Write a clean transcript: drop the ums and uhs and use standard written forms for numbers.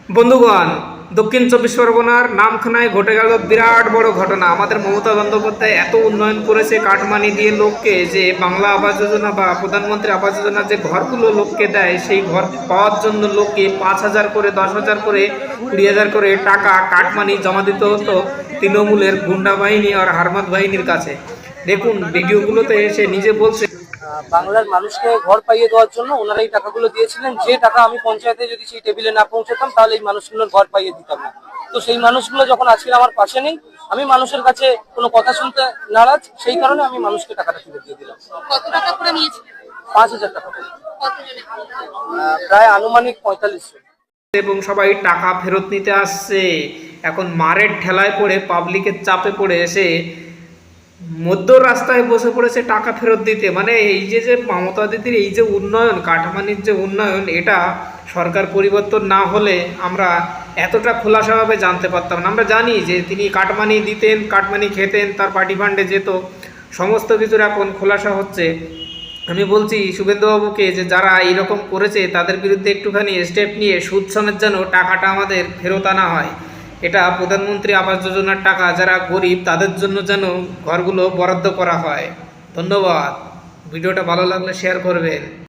বন্ধুগণ, দক্ষিণ চব্বিশ পরগনার নামখানায় ঘটে গেল বিরাট বড় ঘটনা। আমাদের মমতা বন্দ্যোপাধ্যায় এত উন্নয়ন করেছে কাটমানি দিয়ে লোককে, যে বাংলা আবাস যোজনা বা প্রধানমন্ত্রী আবাস যোজনার যে ঘরগুলো লোককে দেয়, সেই ঘর পাওয়ার জন্য লোককে 5,000 করে, 10,000 করে, 20,000 করে টাকা কাটমানি জমা দিতে হতো তৃণমূলের গুন্ডা বাহিনী আর হারমাত বাহিনীর কাছে। দেখুন ভিডিওগুলোতে সে নিজে বলছে বাংলার মানুষকে ঘর পাইয়ে দেওয়ার জন্য ওনারা এই টাকাগুলো দিয়েছিলেন। যে টাকা আমি পঞ্চায়েতে যদি সেই টেবিলে না পৌঁছাতাম তাহলে এই মানুষগুলোর ঘর পাইয়ে দিতাম না। তো সেই মানুষগুলো যখন আজকে আমার পাশে নেই, আমি মানুষের কাছে কোনো কথা শুনতে নারাজ, সেই কারণে আমি মানুষকে টাকাটা তুলে দিয়ে দিলাম। কত টাকা করে নিয়েছিলেন? 5,000 টাকা করে। কতজনে? প্রায় আনুমানিক 45 জন। এবং সবাই টাকা ফেরত নিতে আসছে। এখন মারের ঠেলায় পড়ে, পাবলিকের চাপে পড়ে এসে মধ্য রাস্তায় বসে পড়েছে টাকা ফেরত দিতে। মানে এই যে মমতা দিদির এই যে উন্নয়ন, কাটমানির যে উন্নয়ন, এটা সরকার পরিবর্তন না হলে আমরা এতটা খোলাসাভাবে জানতে পারতাম না। আমরা জানি যে তিনি কাটমানি দিতেন, কাটমানি খেতেন, তার পার্টি ফান্ডে যেত, সমস্ত কিছুর এখন খোলাসা হচ্ছে। আমি বলছি শুভেন্দুবাবুকে যে যারা এইরকম করেছে তাদের বিরুদ্ধে একটুখানি স্টেপ নিয়ে সুদ সমেত যেন টাকাটা আমাদের ফেরত আনা হয়। এটা প্রধানমন্ত্রী আবাস যোজনার টাকা, যারা গরিব তাদের জন্য যেন ঘরগুলো বরাদ্দ করা হয়। ধন্যবাদ। ভিডিওটা ভালো লাগলে শেয়ার করবেন।